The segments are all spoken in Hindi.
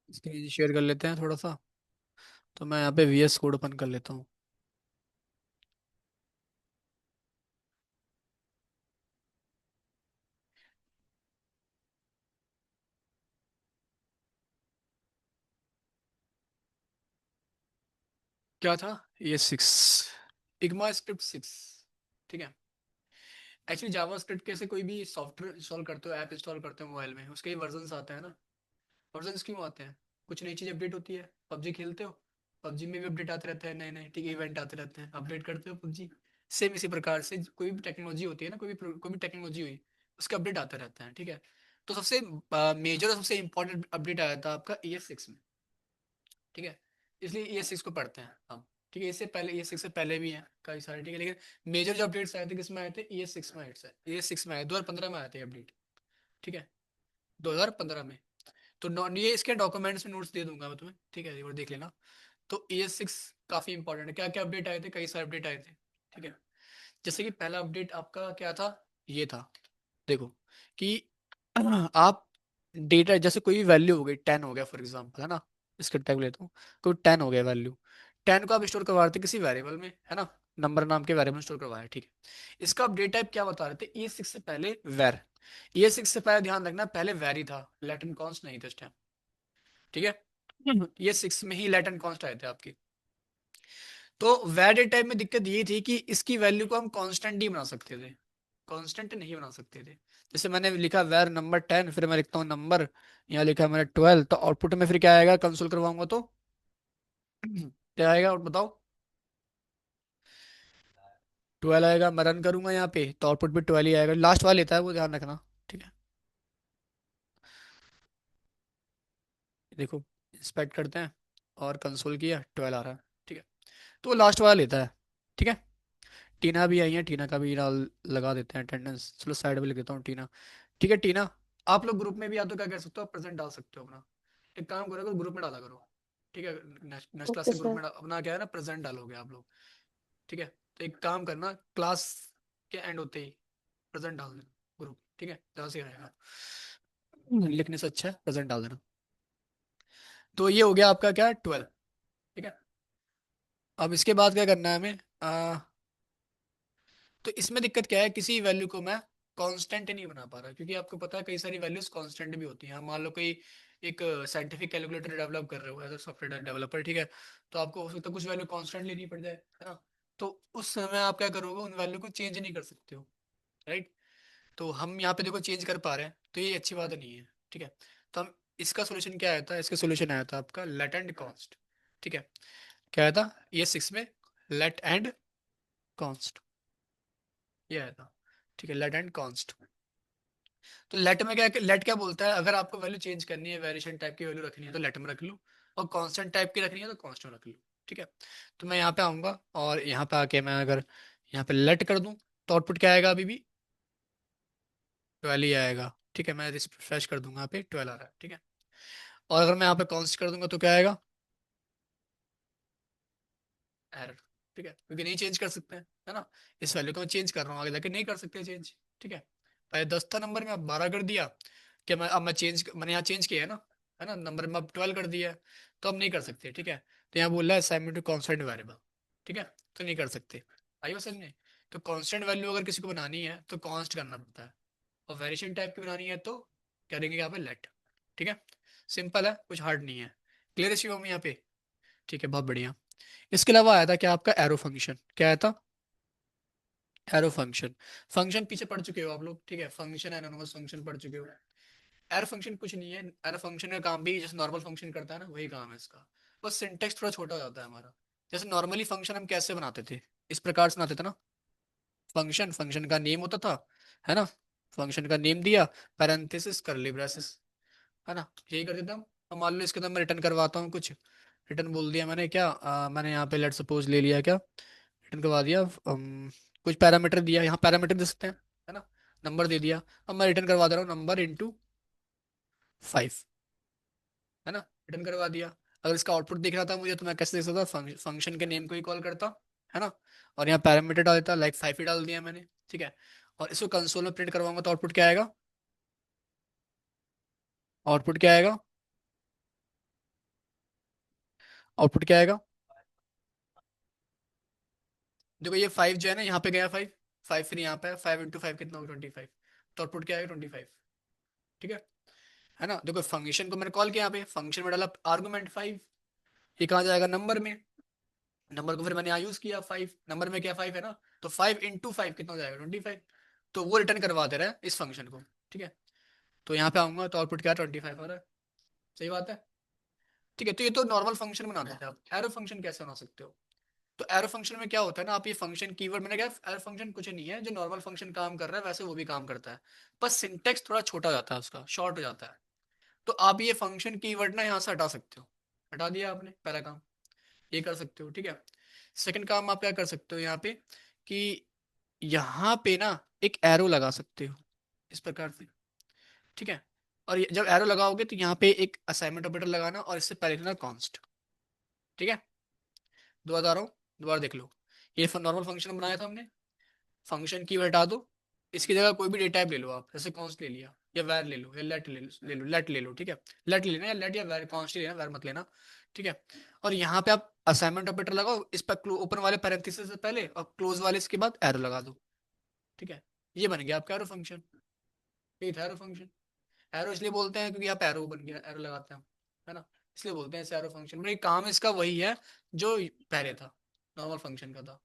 स्क्रीन शेयर कर लेते हैं थोड़ा सा। तो मैं यहाँ पे VS कोड ओपन कर लेता हूँ। क्या था? ये 6, इग्मा स्क्रिप्ट 6। ठीक है। एक्चुअली जावा स्क्रिप्ट कैसे कोई भी सॉफ्टवेयर इंस्टॉल करते हो, ऐप इंस्टॉल करते हो मोबाइल में, उसके वर्जन आते हैं ना। वर्जन क्यों आते हैं? कुछ नई चीज अपडेट होती है। पबजी खेलते हो, पबजी में भी अपडेट आते रहते हैं, नए नए ठीक है इवेंट आते रहते हैं, अपडेट करते हो पबजी। सेम इसी प्रकार से कोई भी टेक्नोलॉजी होती है ना, कोई भी टेक्नोलॉजी हुई, उसके अपडेट आते रहते हैं। ठीक है। तो सबसे मेजर और सबसे इंपॉर्टेंट अपडेट आया था आपका ES6 में। ठीक है। इसलिए ES6 को पढ़ते हैं हम। ठीक है। इससे पहले ES6 से पहले भी हैं कई सारे, ठीक है, लेकिन मेजर जो अपडेट्स आए थे किसमें आए थे? ES6 में आए थे। ES6 में आए 2015 में आए थे अपडेट। ठीक है। 2015 में। तो ये इसके डॉक्यूमेंट्स में नोट्स दे दूंगा मैं तुम्हें, ठीक है, एक बार देख लेना। तो ES6 काफी इंपॉर्टेंट है। क्या क्या अपडेट आए थे? कई सारे अपडेट आए थे। ठीक है। जैसे कि पहला अपडेट आपका क्या था? ये था, देखो, कि आप डेटा जैसे कोई भी वैल्यू हो गई, 10 हो गया फॉर एग्जांपल, है ना। इसका टाइप लेता हूँ। कोई 10 हो गया वैल्यू, 10 को आप स्टोर करवा रहे थे किसी वेरिएबल में, है ना। नंबर नाम के वेरिएबल में स्टोर करवाया, ठीक है। इसका अपडेट टाइप क्या बता रहे थे? ES6 से पहले वैर। ES6 से पहले ध्यान रखना, पहले वैर ही था, लैटिन कॉन्स्ट नहीं था इस टाइम। ठीक है। ES6 में ही लैटिन कॉन्स्ट आए थे आपके। तो वैलिड टाइप में दिक्कत ये थी कि इसकी वैल्यू को हम कांस्टेंट ही बना सकते थे, कांस्टेंट नहीं बना सकते थे। जैसे मैंने लिखा वैर नंबर 10, फिर मैं लिखता हूँ नंबर, यहाँ लिखा है मैंने 12, तो आउटपुट में फिर क्या आएगा? कंसोल करवाऊंगा तो क्या आएगा और बताओ? 12 आएगा। मैं रन करूंगा यहाँ पे तो आउटपुट भी 12 ही आएगा, लास्ट वाला लेता है वो, ध्यान रखना। ठीक है। देखो, इंस्पेक्ट करते हैं और कंसोल किया, 12 आ रहा है। ठीक है। तो वो लास्ट वाला लेता है। ठीक है। टीना भी आई है, टीना का भी डाल लगा देते हैं अटेंडेंस। चलो साइड में लिख देता हूँ टीना। ठीक है टीना, आप लोग ग्रुप में भी या तो क्या कर सकते हो, प्रेजेंट डाल सकते हो अपना। एक काम करो, ग्रुप में डाला करो। ठीक है। नेक्स्ट क्लास ओके के ग्रुप सर। में अपना क्या है ना, प्रेजेंट डालोगे आप लोग। ठीक है। तो एक काम करना, क्लास के एंड होते ही प्रेजेंट डाल देना ग्रुप। ठीक है, ज़्यादा सही रहेगा। लिखने से अच्छा है प्रेजेंट डाल देना। तो ये हो गया आपका क्या, 12। ठीक है। अब इसके बाद क्या करना है हमें? तो इसमें दिक्कत क्या है, किसी वैल्यू को मैं कांस्टेंट नहीं बना पा रहा, क्योंकि आपको पता है कई सारी वैल्यूज कांस्टेंट भी होती हैं। मान लो कोई एक साइंटिफिक कैलकुलेटर डेवलप कर रहे हो एज अ सॉफ्टवेयर डेवलपर, ठीक है। तो आपको हो सकता है कुछ वैल्यू कांस्टेंट लेनी पड़ जाए, है ना। तो उस समय आप क्या करोगे, उन वैल्यू को चेंज नहीं कर सकते हो, राइट। तो हम यहाँ पे देखो चेंज कर पा रहे हैं, तो ये अच्छी बात नहीं है। ठीक है। तो हम इसका सोल्यूशन क्या आया था? इसका सोल्यूशन आया था आपका लेट एंड कॉन्स्ट। ठीक है। क्या आया था ये 6 में? लेट एंड कॉन्स्ट, ये आया था। ठीक है, लेट एंड कॉन्स्ट। तो लेट में क्या, लेट क्या बोलता है, अगर आपको वैल्यू चेंज करनी है, वेरिएशन टाइप की वैल्यू रखनी है तो लेट में रख लो, और कांस्टेंट टाइप की रखनी है तो कांस्ट में रख लो। ठीक है। तो मैं यहाँ पे आऊंगा और यहाँ पे आके मैं अगर यहाँ पे लेट कर दूं तो आउटपुट क्या आएगा? अभी भी 12 ही आएगा। ठीक है। मैं रिफ्रेश कर दूंगा, यहाँ पे 12 आ रहा है। ठीक है। और अगर मैं यहाँ पे कांस्ट कर दूंगा तो क्या आएगा? एरर। ठीक है, क्योंकि नहीं चेंज कर सकते हैं, है ना। इस वैल्यू को मैं चेंज कर रहा हूँ, आगे जाके नहीं कर सकते चेंज। ठीक है। पहले 10 था नंबर में, अब 12 कर दिया। क्या मैं अब मैं चेंज, मैंने यहाँ चेंज किया है ना नंबर में अब 12 कर दिया है। तो अब नहीं कर सकते। ठीक है। तो यहाँ बोल रहा है असाइनमेंट टू कॉन्स्टेंट वेरिएबल। ठीक है। तो नहीं कर सकते। आइए समझ में। तो कांस्टेंट वैल्यू अगर किसी को बनानी है तो कांस्ट करना पड़ता है, और वेरिएशन टाइप की बनानी है तो करेंगे यहाँ पे लेट। ठीक है। सिंपल है, कुछ हार्ड नहीं है। क्लियर है शिवम यहाँ पे? ठीक है, बहुत बढ़िया। इसके अलावा आया था क्या आपका एरो फंक्शन? क्या आया था? Arrow function. फंक्शन पीछे पढ़ चुके हो आप लोग, ठीक है। फंक्शन एनोनिमस फंक्शन पढ़ चुके हो। एरो फंक्शन कुछ नहीं है। एरो फंक्शन का काम भी जैसे नॉर्मल फंक्शन करता है ना, वही काम है इसका। बस सिंटेक्स थोड़ा छोटा हो जाता है हमारा। जैसे नॉर्मली फंक्शन हम कैसे बनाते थे, इस प्रकार से बनाते थे ना। फंक्शन, फंक्शन का नेम होता था, है ना। फंक्शन का नेम दिया, पैरेंथेसिस करली ब्रेसेस, है ना, यही करते थे हम। अब मान लो इसके अंदर मैं रिटर्न करवाता हूँ कुछ। रिटर्न बोल दिया मैंने क्या, मैंने यहाँ पे लेट सपोज ले लिया क्या, रिटर्न करवा दिया। कुछ पैरामीटर दिया, यहाँ पैरामीटर दे सकते हैं, है ना। नंबर दे दिया। अब मैं रिटर्न करवा दे रहा हूँ नंबर इंटू 5, है ना। रिटर्न करवा दिया। अगर इसका आउटपुट दिख रहा था मुझे तो मैं कैसे देख सकता था? फंक्शन के नेम को ही कॉल करता, है ना। और यहाँ पैरामीटर डाल देता, लाइक 5 ही डाल दिया मैंने। ठीक है। और इसको कंसोल में प्रिंट करवाऊंगा तो आउटपुट क्या आएगा? आउटपुट क्या आएगा? आउटपुट क्या आएगा? देखो ये 5 जो है ना, यहाँ पे गया 5, 5 फिर यहाँ पे 5 × 5 कितना होगा? 25। तो आउटपुट क्या आएगा? 25। ठीक है ना? देखो फंक्शन को मैंने कॉल किया, यहाँ पे फंक्शन में डाला आर्गुमेंट 5, ये कहाँ जाएगा? नंबर में। नंबर को फिर मैंने यहाँ यूज किया 5, नंबर में क्या 5 है ना, तो 5 × 5 कितना हो जाएगा? 25। तो वो रिटर्न करवा दे रहा है इस फंक्शन को। ठीक है, तो यहाँ पे आऊंगा तो आउटपुट क्या? 25 आ रहा है। सही बात है। ठीक है, तो ये तो नॉर्मल फंक्शन बनाते थे आप, एरो फंक्शन कैसे बना सकते हो? तो एरो फंक्शन में क्या होता है ना, आप ये फंक्शन कीवर्ड, मैंने कहा एरो फंक्शन कुछ नहीं है, जो नॉर्मल फंक्शन काम कर रहा है वैसे वो भी काम करता है, बस सिंटेक्स थोड़ा छोटा हो जाता है, उसका शॉर्ट हो जाता है। तो आप ये फंक्शन कीवर्ड ना यहाँ से हटा सकते हो। हटा दिया आपने, पहला काम ये कर सकते हो। ठीक है, सेकंड काम आप क्या कर सकते हो यहाँ पे, कि यहाँ पे ना एक एरो लगा सकते हो इस प्रकार से। ठीक है, और जब एरो लगाओगे तो यहाँ पे एक असाइनमेंट ऑपरेटर लगाना, और इससे पहले लिखना कॉन्स्ट। ठीक है, दोबारा बता रहा हूँ, दोबारा देख लो। ये नॉर्मल फंक्शन बनाया था हमने, फंक्शन की हटा दो, इसकी जगह कोई भी डेटा टाइप ले लो आप, जैसे कॉन्स्ट ले लिया, या वैर ले लो, या लेट ले लो, लेट ले लो। ठीक है, लेट लेना, या लेट या वैर, कॉन्स्ट लेना, वैर मत लेना। ठीक है, और यहाँ पे आप असाइनमेंट ऑपरेटर लगाओ, इस पर ओपन वाले पैरेंथेसिस से पहले और क्लोज वाले इसके बाद एरो लगा दो। ठीक है, ये बन गया आपका एरो फंक्शन। ये था एरो फंक्शन। एरो इसलिए बोलते हैं क्योंकि यहाँ पे एरो बन गया, एरो लगाते हैं हम, है ना, इसलिए बोलते हैं इसे एरो फंक्शन। मतलब काम इसका वही है जो पहले था, नॉर्मल फंक्शन का था।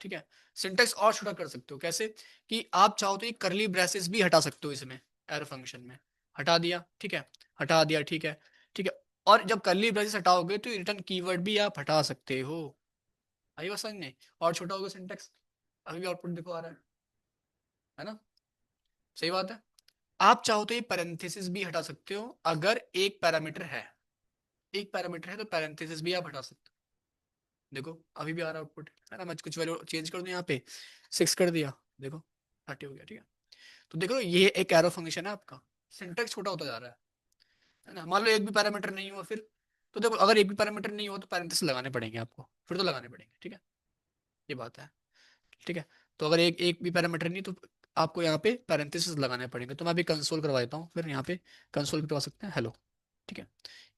ठीक है, सिंटेक्स और छोटा कर सकते हो कैसे, कि आप चाहो तो ये करली ब्रेसेस भी हटा सकते हो इसमें, एरो फंक्शन में। हटा दिया, ठीक है, हटा दिया, ठीक है। ठीक है, और जब करली ब्रेसेस हटाओगे तो रिटर्न कीवर्ड भी आप हटा सकते हो। आई बात समझ में? और छोटा होगा सिंटेक्स, अभी भी आउटपुट देखो आ रहा है ना? सही बात है। आप चाहो तो ये पैरेंथेसिस भी हटा सकते हो, अगर एक पैरामीटर है, एक पैरामीटर है तो पैरेंथेसिस भी आप हटा सकते हो। देखो अभी भी आ रहा आउटपुट, है ना? मैं कुछ वैल्यू चेंज कर दूं, यहाँ पे 6 कर दिया, देखो 30 हो गया। ठीक है, तो देखो ये एक एरो फंक्शन है आपका, सिंटेक्स छोटा होता जा रहा है ना? मान लो एक भी पैरामीटर नहीं हुआ फिर, तो देखो अगर एक भी पैरामीटर नहीं हो तो पैरेंथेसिस लगाने पड़ेंगे आपको, फिर तो लगाने पड़ेंगे। ठीक है, ये बात है। ठीक है, तो अगर एक एक भी पैरामीटर नहीं तो आपको यहाँ पे पैरेंथेसिस लगाने पड़ेंगे। तो मैं अभी कंसोल करवा देता हूँ, फिर यहाँ पे कंसोल करवा सकते हैं हेलो। ठीक है,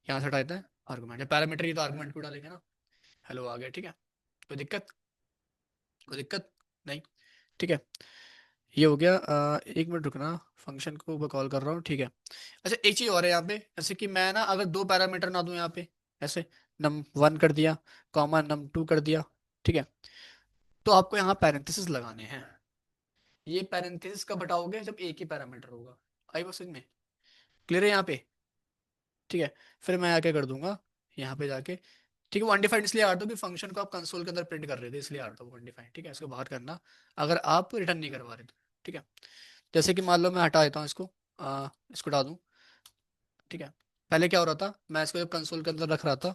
यहाँ से हटा देते हैं आर्गुमेंट, पैरामीटर ही तो आर्गुमेंट को डालेंगे ना। हेलो आ गया। ठीक है, कोई दिक्कत? कोई दिक्कत नहीं। ठीक है, ये हो गया। एक मिनट रुकना, फंक्शन को मैं कॉल कर रहा हूँ। ठीक है, अच्छा एक चीज़ और है यहाँ पे, जैसे कि मैं ना अगर दो पैरामीटर ना दूं यहाँ पे, ऐसे num1 कर दिया, कॉमा num2 कर दिया। ठीक है, तो आपको यहाँ पैरेंथेसिस लगाने हैं। ये पैरेंथेसिस कब हटाओगे? जब एक ही पैरामीटर होगा। आई बस में क्लियर है यहाँ पे? ठीक है, फिर मैं आके कर दूंगा यहाँ पे जाके। ठीक है, वो अनडिफाइंड इसलिए आ रहा था कि फंक्शन को आप कंसोल के अंदर प्रिंट कर रहे थे, इसलिए आ रहा था वो अनडिफाइंड। ठीक है, इसको बाहर करना अगर आप रिटर्न नहीं करवा रहे तो। ठीक है, जैसे कि मान लो मैं हटा देता हूँ इसको, इसको हटा दूँ। ठीक है, पहले क्या हो रहा था, मैं इसको जब कंसोल के अंदर रख रहा था,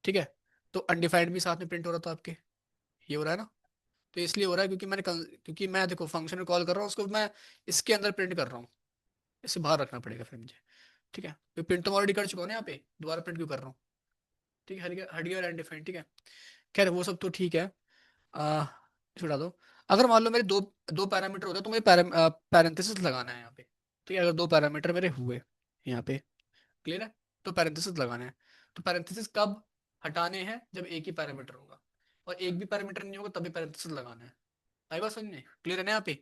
ठीक है, तो अनडिफाइंड भी साथ में प्रिंट हो रहा था आपके, ये हो रहा है ना? तो इसलिए हो रहा है क्योंकि क्योंकि मैं देखो फंक्शन में कॉल कर रहा हूँ उसको, मैं इसके अंदर प्रिंट कर रहा हूँ, इसे बाहर रखना पड़ेगा फिर मुझे। ठीक है, तो प्रिंट तो ऑलरेडी कर चुका हूँ ना यहाँ पे, दोबारा प्रिंट क्यों कर रहा हूँ? ठीक है, हट गया अनडिफाइंड। ठीक है, खैर वो सब तो ठीक है। आ, छुड़ा दो। अगर मान लो मेरे दो दो पैरामीटर होते हैं तो मुझे पैरेंथेसिस लगाना है यहाँ पे। ठीक है, अगर दो पैरामीटर मेरे हुए यहाँ पे, क्लियर है, तो पैरेंथेसिस लगाना है। तो पैरेंथेसिस कब हटाने हैं? जब एक ही पैरामीटर होगा, और एक भी पैरामीटर नहीं होगा तभी पैरेंथेसिस लगाना है। आई बात समझ में? क्लियर है ना यहाँ पे?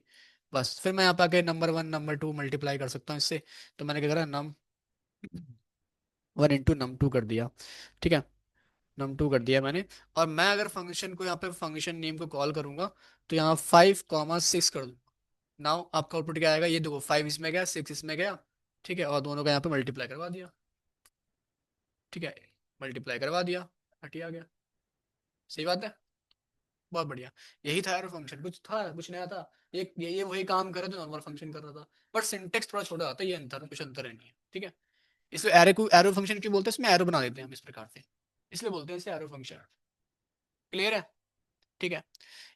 बस फिर मैं यहाँ पे आके नंबर 1 नंबर 2 मल्टीप्लाई कर सकता हूँ इससे। तो मैंने क्या करा, num1 × num2 कर दिया। ठीक है, num2 कर दिया मैंने। और मैं अगर फंक्शन को यहाँ पे फंक्शन नेम को कॉल करूंगा तो यहाँ 5 6 कर दूंगा। नाउ आपका आउटपुट क्या आएगा? ये देखो 5 इसमें गया, 6 इसमें गया। ठीक है, और दोनों का यहाँ पे मल्टीप्लाई करवा दिया। ठीक है, मल्टीप्लाई करवा दिया, हटिया गया। सही बात है, बहुत बढ़िया। यही था एरो फंक्शन, कुछ था कुछ नया था? ये वही काम कर रहा था, नॉर्मल फंक्शन कर रहा था, बट सिंटेक्स थोड़ा छोटा आता है, ये अंतर, कुछ अंतर है नहीं है। ठीक है, इसलिए एरो को एरो फंक्शन क्यों बोलते हैं? इसमें एरो बना देते हैं हम इस प्रकार से, इसलिए बोलते हैं इसे एरो फंक्शन। क्लियर है? ठीक है,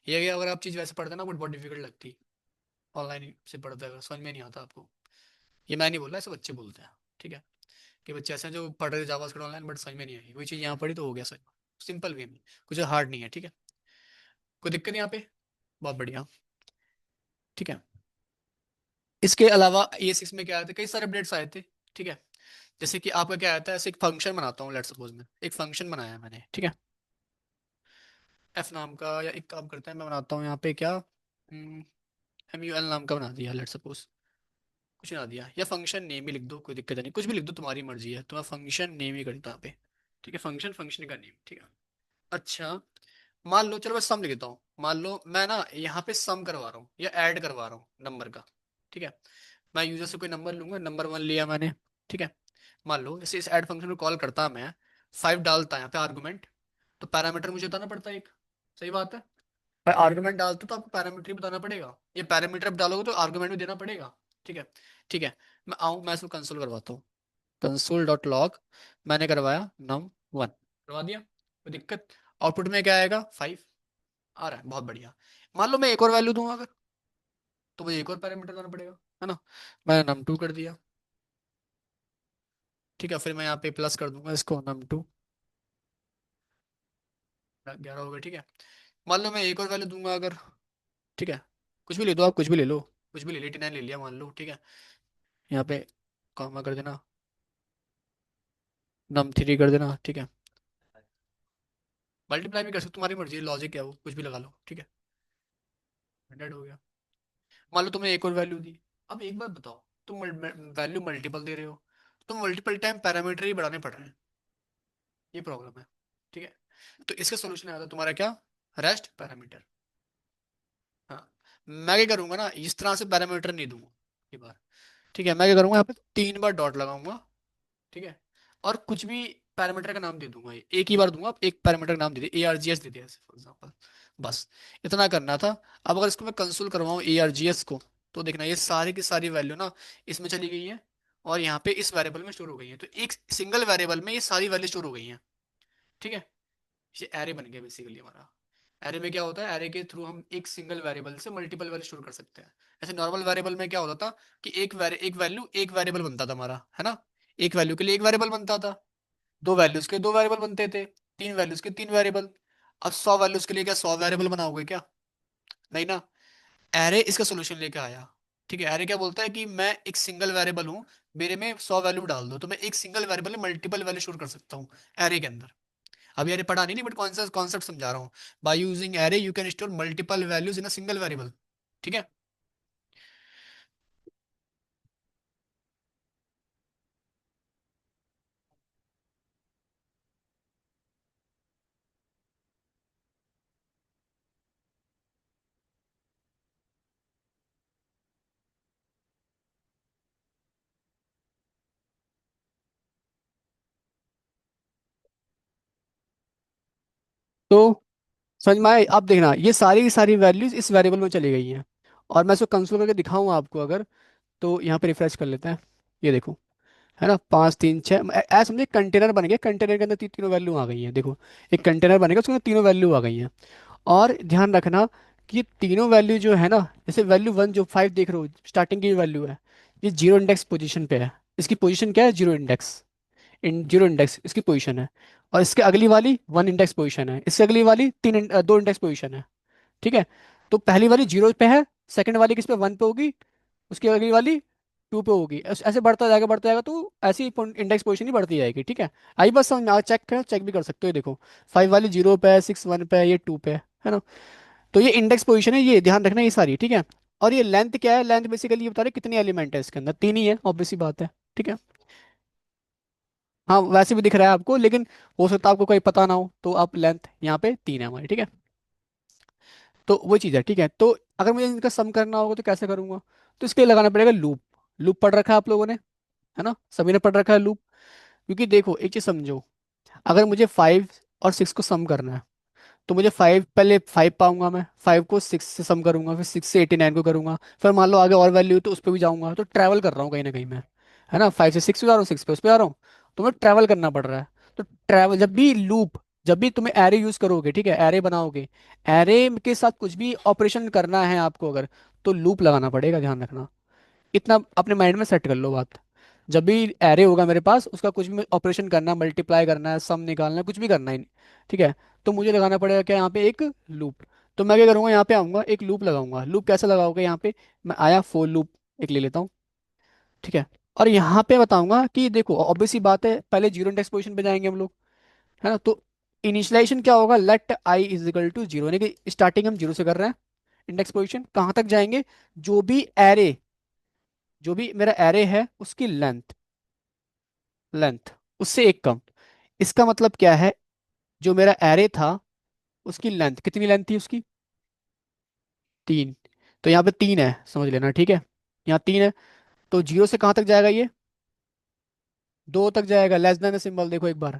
ये अगर आप चीज़ वैसे पढ़ते ना बहुत डिफिकल्ट लगती, ऑनलाइन से पढ़ते अगर समझ में नहीं आता आपको। ये मैं नहीं बोल रहा, ऐसे बच्चे बोलते हैं। ठीक है, कि बच्चे ऐसे हैं जो पढ़ रहे जावास्क्रिप्ट ऑनलाइन बट समझ में नहीं आई, वही चीज़ यहाँ पढ़ी तो हो गया समझ। सिंपल वे में, कुछ हार्ड नहीं है। ठीक है, कोई दिक्कत नहीं यहाँ पे? बहुत बढ़िया। ठीक है, इसके अलावा ES6 में क्या आए थे, कई सारे अपडेट्स आए थे। ठीक है, जैसे कि आपका क्या आता है, ऐसे एक फंक्शन बनाता हूँ, लेट सपोज में एक फंक्शन बनाया है मैंने, ठीक है, एफ नाम का, या एक काम करते हैं मैं बनाता हूँ यहाँ पे क्या, MUL नाम का बना दिया लेट सपोज, कुछ बना दिया, या फंक्शन नेम ही लिख दो, कोई दिक्कत नहीं, कुछ भी लिख दो, तुम्हारी मर्जी है, तो मैं फंक्शन नेम ही करता यहाँ पे, ठीक है, फंक्शन फंक्शन का नेम, ठीक है। अच्छा, मान लो, चलो मैं सम लिख देता हूँ, मान लो मैं ना यहाँ पे सम करवा रहा हूँ या ऐड करवा रहा हूँ नंबर का, ठीक है। मैं यूजर से कोई नंबर लूंगा, नंबर 1 लिया मैंने, ठीक है। मान लो जैसे इस ऐड फंक्शन को कॉल करता मैं, 5 डालता है यहाँ पे आर्गुमेंट, तो पैरामीटर मुझे बताना पड़ता है एक, सही बात है। पर आर्गुमेंट डालते तो आपको पैरामीटर ही बताना पड़ेगा, ये पैरामीटर आप डालोगे तो आर्गुमेंट भी देना पड़ेगा, ठीक है। ठीक है, मैं इसको कंसोल करवाता हूँ, कंसोल डॉट लॉग, मैंने करवाया num1, करवा दिया, कोई दिक्कत, आउटपुट में क्या आएगा, 5 आ रहा है, बहुत बढ़िया। मान लो मैं एक और वैल्यू दूंगा अगर, तो मुझे एक और पैरामीटर देना पड़ेगा, है ना। मैंने num2 कर दिया, ठीक है, फिर मैं यहाँ पे प्लस कर दूंगा इसको, num2 11 हो गया, ठीक है। मान लो मैं एक और वैल्यू दूंगा अगर, ठीक है, कुछ भी ले दो आप, कुछ भी ले लो, कुछ भी ले लिया, 89 ले लिया मान लो, ठीक है। यहाँ पे कॉमा कर देना, num3 कर देना, ठीक है। मल्टीप्लाई भी कर सकते हो, तुम्हारी मर्जी है, लॉजिक है वो, कुछ भी लगा लो, ठीक है। 100 हो गया। मान लो तुमने एक और वैल्यू दी, अब एक बात बताओ, तुम वैल्यू मल्टीपल दे रहे हो, तो मल्टीपल टाइम पैरामीटर ही बढ़ाने पड़ रहे हैं, ये प्रॉब्लम है, ठीक है। तो इसका सोल्यूशन आया था तुम्हारा क्या, रेस्ट पैरामीटर। हाँ, मैं क्या करूंगा ना, इस तरह से पैरामीटर नहीं दूंगा ये बार, ठीक है। मैं क्या करूंगा, यहाँ पे 3 बार डॉट लगाऊंगा, ठीक है, और कुछ भी पैरामीटर का नाम दे दूंगा, ये एक ही बार दूंगा, एक पैरामीटर का नाम दे दिया, ARGS दे दिया फॉर एग्जांपल, बस इतना करना था। अब अगर इसको मैं कंसोल करवाऊँ ARGS को, तो देखना ये सारी की सारी वैल्यू ना इसमें चली गई है, और यहाँ पे इस वेरिएबल में स्टोर हो गई है, तो एक सिंगल वेरिएबल में ये सारी वैल्यू स्टोर हो गई हैं, ठीक है। ये एरे बन गया बेसिकली हमारा। एरे में क्या होता है, एरे के थ्रू हम एक सिंगल वेरिएबल से मल्टीपल वैल्यू स्टोर कर सकते हैं। ऐसे नॉर्मल वेरिएबल में क्या होता था कि एक वैल्यू एक वेरिएबल बनता था हमारा, है ना, एक वैल्यू के लिए एक वेरिएबल बनता था, दो वैल्यूज के दो वेरिएबल बनते थे, तीन वैल्यूज के तीन वेरिएबल। अब 100 वैल्यूज के लिए क्या 100 वेरिएबल बनाओगे क्या, नहीं ना। एरे इसका सोल्यूशन लेके आया, ठीक है। एरे क्या बोलता है कि मैं एक सिंगल वेरिएबल हूँ, मेरे में 100 वैल्यू डाल दो, तो मैं एक सिंगल वेरिएबल में मल्टीपल वैल्यू स्टोर कर सकता हूँ एरे के अंदर। अभी एरे पढ़ा नहीं, बट कॉन्सेप्ट कॉन्सेप्ट समझा रहा हूँ। By using array you can store multiple values in a single variable, ठीक है। तो समझ में आए, अब देखना ये सारी की सारी वैल्यूज इस वेरिएबल में चली गई हैं, और मैं इसको कंसोल करके दिखाऊं आपको अगर, तो यहाँ पे रिफ्रेश कर लेते हैं, ये देखो, है ना, 5 3 6, ऐसा समझे कंटेनर बन गया, कंटेनर के अंदर तीनों वैल्यू आ गई हैं, देखो एक कंटेनर बनेगा, उसके अंदर तीनों वैल्यू आ गई हैं। और ध्यान रखना कि ये तीनों वैल्यू जो है ना, जैसे वैल्यू 1 जो 5 देख रहे हो स्टार्टिंग की वैल्यू है, ये जीरो इंडेक्स पोजीशन पे है, इसकी पोजीशन क्या है, जीरो इंडेक्स, जीरो इंडेक्स इसकी पोजीशन है। और इसके अगली वाली 1 इंडेक्स पोजीशन है, इससे अगली वाली 2 इंडेक्स पोजीशन है, ठीक है। तो पहली वाली जीरो पे है, सेकंड वाली किस पे, 1 पे होगी, उसकी अगली वाली 2 पे होगी, ऐसे बढ़ता जाएगा, तो ऐसी इंडेक्स पोजीशन ही बढ़ती जाएगी, ठीक है। आई बस समझ में आ, चेक भी कर सकते हो, ये देखो 5 वाली 0 पे है, 6 1 पे है, ये 2 पे है ना। तो ये इंडेक्स पोजीशन है, ये ध्यान रखना, ये सारी, ठीक है। और ये लेंथ क्या है, लेंथ बेसिकली ये बता रहे कितने एलिमेंट है इसके अंदर, तीन ही है, ऑब्वियस सी बात है, ठीक है। हाँ वैसे भी दिख रहा है आपको, लेकिन हो सकता है आपको कोई पता ना हो, तो आप लेंथ यहाँ पे 3 है हमारी, ठीक है। तो वो चीज़ है, ठीक है। तो अगर मुझे इनका सम करना होगा तो कैसे करूंगा, तो इसके लिए लगाना पड़ेगा लूप। लूप पढ़ रखा है आप लोगों ने, है ना, सभी ने पढ़ रखा है लूप। क्योंकि देखो एक चीज समझो, अगर मुझे 5 और 6 को सम करना है, तो मुझे 5, पहले 5 पाऊंगा, मैं 5 को 6 से सम करूंगा, फिर 6 से 89 को करूंगा, फिर मान लो आगे और वैल्यू तो उस पर भी जाऊंगा, तो ट्रैवल कर रहा हूँ कहीं ना कहीं मैं, है ना, 5 से 6 पे जा रहा हूँ, 6 पे उस पे आ रहा हूँ, तो मैं ट्रैवल करना पड़ रहा है। तो ट्रैवल जब भी लूप, जब भी तुम्हें एरे यूज करोगे, ठीक है, एरे बनाओगे, एरे के साथ कुछ भी ऑपरेशन करना है आपको अगर, तो लूप लगाना पड़ेगा, ध्यान रखना, इतना अपने माइंड में सेट कर लो बात। जब भी एरे होगा मेरे पास, उसका कुछ भी ऑपरेशन करना है, मल्टीप्लाई करना है, सम निकालना है, कुछ भी करना है, ठीक है, तो मुझे लगाना पड़ेगा क्या, यहाँ पे एक लूप। तो मैं क्या करूँगा, यहाँ पे आऊंगा, एक लूप लगाऊंगा। लूप कैसे लगाओगे, यहाँ पे मैं आया फोर लूप एक ले लेता हूँ, ठीक है। और यहाँ पे बताऊंगा कि देखो ऑब्वियस सी बात है, पहले जीरो इंडेक्स पोजीशन पे जाएंगे हम लोग, है ना। तो इनिशियलाइजेशन क्या होगा, let i is equal to zero, यानी कि स्टार्टिंग हम जीरो से कर रहे हैं। इंडेक्स पोजीशन कहाँ तक जाएंगे, जो भी एरे, जो भी मेरा एरे है उसकी लेंथ, लेंथ उससे एक कम। इसका मतलब क्या है, जो मेरा एरे था उसकी लेंथ, कितनी लेंथ थी उसकी, 3। तो यहाँ पे 3 है, समझ लेना, ठीक है। यहाँ 3 है, तो जीरो से कहाँ तक जाएगा ये, 2 तक जाएगा। लेस देन सिंबल देखो एक बार,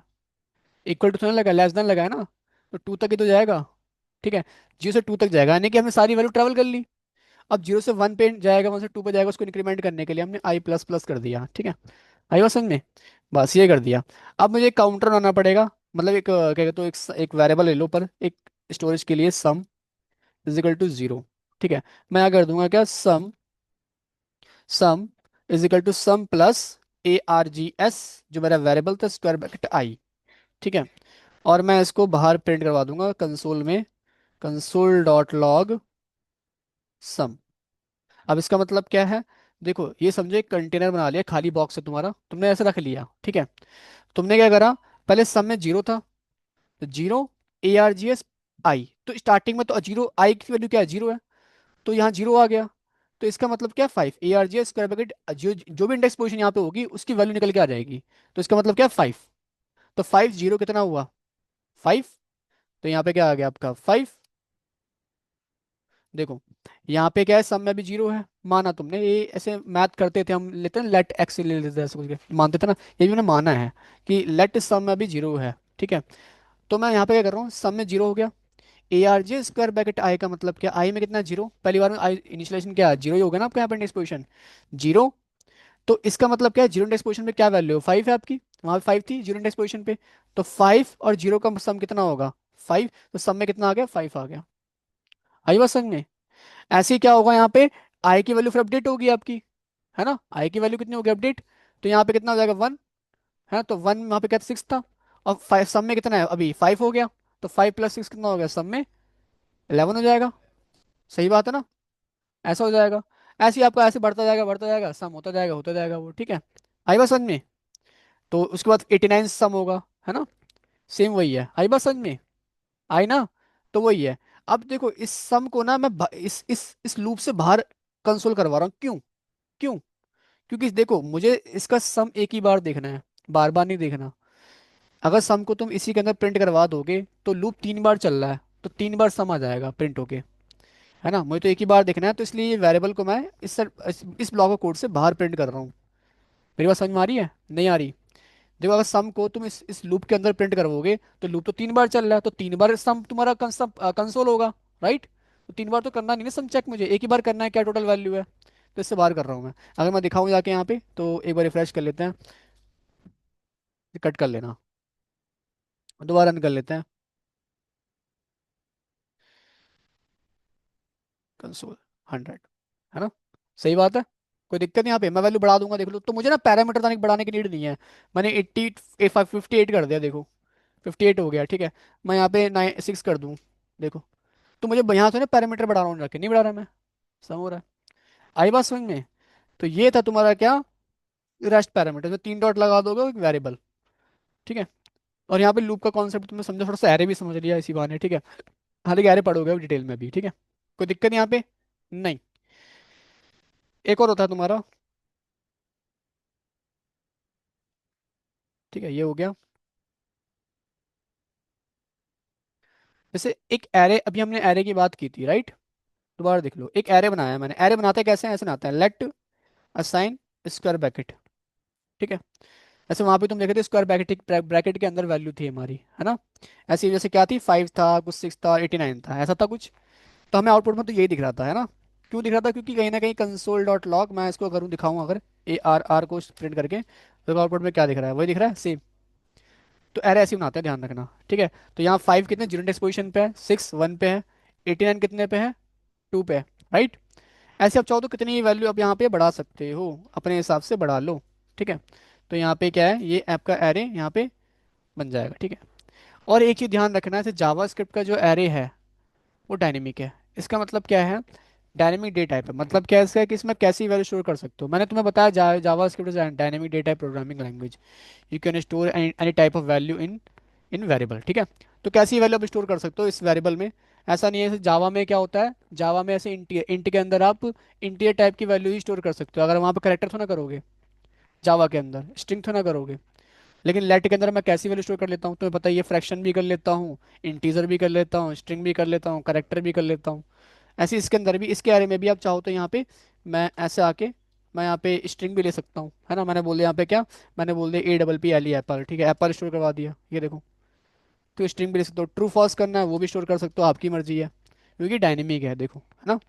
इक्वल टू लगा, लेस देन लगा है ना, तो 2 तक ही तो जाएगा, ठीक है। जीरो से 2 तक जाएगा, यानी कि हमने सारी वैल्यू ट्रेवल कर ली। अब जीरो से 1 पे जाएगा, 1 से 2 पे जाएगा, उसको इंक्रीमेंट करने के लिए हमने आई प्लस प्लस कर दिया, ठीक है। आई बात समझ में, बस ये कर दिया। अब मुझे एक काउंटर बनाना पड़ेगा, मतलब एक क्या कहते हो, एक वेरिएबल ले लो पर एक स्टोरेज के लिए, sum is equal to zero, ठीक है। मैं क्या कर दूंगा, क्या sum, sum is equal to sum plus A R G S, जो मेरा वेरिएबल था, स्क्वायर ब्रैकेट आई, ठीक है। और मैं इसको बाहर प्रिंट करवा दूंगा कंसोल में, कंसोल डॉट लॉग सम। अब इसका मतलब क्या है, देखो ये समझो एक कंटेनर बना लिया खाली बॉक्स है तुम्हारा, तुमने ऐसे रख लिया, ठीक है। तुमने क्या करा, पहले सम में जीरो था, तो zero A R G S I, तो स्टार्टिंग में तो जीरो, आई की वैल्यू क्या है, जीरो है, तो यहाँ जीरो आ गया। तो इसका मतलब क्या, 5 ए R G S square bracket, जो जो भी इंडेक्स पोजीशन यहाँ पे होगी उसकी वैल्यू निकल के आ जाएगी। तो इसका मतलब क्या, 5। तो 5 जीरो कितना हुआ, 5। तो यहाँ पे क्या आ गया आपका 5। देखो यहाँ पे क्या है, सब में भी जीरो है, माना तुमने, ये ऐसे मैथ करते थे हम, लेते हैं लेट एक्स ले लेते थे, ऐसे कुछ के मानते थे ना, ये भी मैंने माना है कि लेट सम में भी जीरो है, ठीक है। तो मैं यहाँ पे क्या कर रहा हूँ, सम में जीरो हो गया, A R J square bracket I का मतलब क्या, आई में कितना, जीरो, पहली बार में आई इनिशियलाइजेशन क्या है, जीरो ही होगा ना आपका यहाँ पे इंडेक्स पोजीशन, जीरो। तो इसका मतलब क्या है, जीरो इंडेक्स पोजीशन पे क्या वैल्यू है, 5 है आपकी, वहाँ पे 5 थी जीरो इंडेक्स पोजीशन पे। तो 5 और जीरो का सम कितना होगा, 5, तो सम में कितना आ गया, 5 आ गया। आई बात समझ में। ऐसे ही क्या होगा यहाँ पे, आई की वैल्यू फिर अपडेट होगी आपकी, है ना, आई की वैल्यू कितनी होगी अपडेट, तो यहाँ पे कितना हो जाएगा 1, है ना, तो 1 वहाँ पे क्या 6 था, और 5 सम में कितना है अभी 5 हो गया, तो 5 + 6 कितना हो गया, सम में 11 हो जाएगा। सही बात है ना, ऐसा हो जाएगा। ऐसे ही आपका ऐसे बढ़ता जाएगा, सम होता जाएगा वो, ठीक है। आई बात समझ में। तो उसके बाद 89 सम होगा, है ना, सेम वही है, आई बात समझ में, आई ना। तो वही है। अब देखो इस सम को ना मैं इस लूप से बाहर कंसोल करवा रहा हूँ, क्यों, क्यों, क्योंकि देखो मुझे इसका सम एक ही बार देखना है, बार बार नहीं देखना। अगर सम को तुम इसी के अंदर प्रिंट करवा दोगे तो लूप 3 बार चल रहा है, तो 3 बार सम आ जाएगा प्रिंट होके, है ना। मुझे तो एक ही बार देखना है, तो इसलिए ये वेरिएबल को मैं इस ब्लॉक ऑफ कोड से बाहर प्रिंट कर रहा हूँ। मेरी बात समझ में आ रही है, नहीं आ रही। देखो अगर सम को तुम इस लूप के अंदर प्रिंट करवाओगे, तो लूप तो 3 बार चल रहा है, तो 3 बार सम तुम्हारा कंसोल होगा, राइट। तो 3 बार तो करना नहीं ना सम चेक, मुझे एक ही बार करना है क्या टोटल वैल्यू है, तो इससे बाहर कर रहा हूँ मैं। अगर मैं दिखाऊं जाके यहाँ पे, तो एक बार रिफ्रेश कर लेते हैं, कट कर लेना, दोबारा रन कर लेते हैं, कंसोल 100, है ना, सही बात है। कोई दिक्कत नहीं, यहाँ पे मैं वैल्यू बढ़ा दूंगा, देख लो, तो मुझे ना पैरामीटर बढ़ाने की नीड नहीं है। मैंने 58 कर दिया, देखो 58 हो गया, ठीक है। मैं यहाँ पे 6 कर दूँ, देखो, तो मुझे यहाँ से ना पैरामीटर बढ़ा रहा हूँ जाके, नहीं बढ़ा रहा मैं, समझ हो रहा है। आई बात समझ में। तो ये था तुम्हारा क्या, रेस्ट पैरामीटर, जो 3 डॉट लगा दोगे एक वेरिएबल, ठीक है। और यहाँ पे लूप का कॉन्सेप्ट तुमने समझा, थोड़ा सा एरे भी समझ लिया इसी बहाने, ठीक है। हालांकि एरे पढ़ोगे डिटेल में भी, ठीक है, कोई दिक्कत यहाँ पे नहीं। एक और होता है तुम्हारा, ठीक है, ये हो गया। जैसे एक एरे, अभी हमने एरे की बात की थी, राइट। दोबारा देख लो, एक एरे बनाया है मैंने, एरे बनाते हैं कैसे, ऐसे बनाते हैं, लेट असाइन स्क्वायर ब्रैकेट, ठीक है। ऐसे वहां पे तुम देखे थे स्क्वायर ब्रैकेट, ब्रैकेट के अंदर वैल्यू थी हमारी, है ना। ऐसी जैसे क्या थी, 5 था, कुछ 6 था, 89 था, ऐसा था कुछ। तो हमें आउटपुट में तो यही दिख रहा था, है ना। क्यों दिख रहा था, क्योंकि कहीं ना कहीं कंसोल डॉट लॉग, मैं इसको करूँ दिखाऊं अगर, ARR को प्रिंट करके, तो आउटपुट में क्या दिख रहा है, वही दिख रहा है सेम। तो एरे ऐसे ही बनाते हैं, ध्यान रखना, ठीक है। तो यहाँ 5 कितने जीरो इंडेक्स पोजिशन पे है, 6 1 पे है, 89 कितने पे है, 2 पे है, राइट। ऐसे आप चाहो तो कितनी वैल्यू आप यहाँ पे बढ़ा सकते हो, अपने हिसाब से बढ़ा लो, ठीक है। तो यहाँ पे क्या है, ये आपका एरे यहाँ पे बन जाएगा, ठीक है। और एक चीज़ ध्यान रखना है, जैसे जावा स्क्रिप्ट का जो एरे है वो डायनेमिक है। इसका मतलब क्या है, डायनेमिक डे टाइप है, मतलब क्या है इसका कि इसमें कैसी वैल्यू स्टोर कर सकते हो। मैंने तुम्हें बताया JavaScript is dynamically type programming language, you can store any type of value in in variable, ठीक है। तो कैसी वैल्यू आप स्टोर कर सकते हो इस वेरिएबल में। ऐसा नहीं है जैसे जावा में क्या होता है, जावा में ऐसे इंट के अंदर आप इंटीजर टाइप की वैल्यू ही स्टोर कर सकते हो, अगर वहाँ पे करेक्टर थोड़ा ना करोगे, जावा के अंदर स्ट्रिंग थोड़ा ना करोगे। लेकिन लेट के अंदर मैं कैसी वैल्यू स्टोर कर लेता हूँ, तुम्हें पता ही है, फ्रैक्शन भी कर लेता हूँ, इंटीजर भी कर लेता हूँ, स्ट्रिंग भी कर लेता हूँ, करेक्टर भी कर लेता हूँ। ऐसे इसके अंदर भी, इसके बारे में भी आप चाहो तो यहाँ पे मैं ऐसे आके मैं यहाँ पे स्ट्रिंग भी ले सकता हूँ, है ना। मैंने बोल दिया यहाँ पे क्या, मैंने बोल दिया APPLE एप्पल, ठीक है, एप्पल स्टोर करवा दिया, ये देखो। तो स्ट्रिंग भी ले सकते हो, ट्रू फॉल्स करना है वो भी स्टोर कर सकते हो, आपकी मर्जी है, क्योंकि डायनेमिक है, देखो, है ना।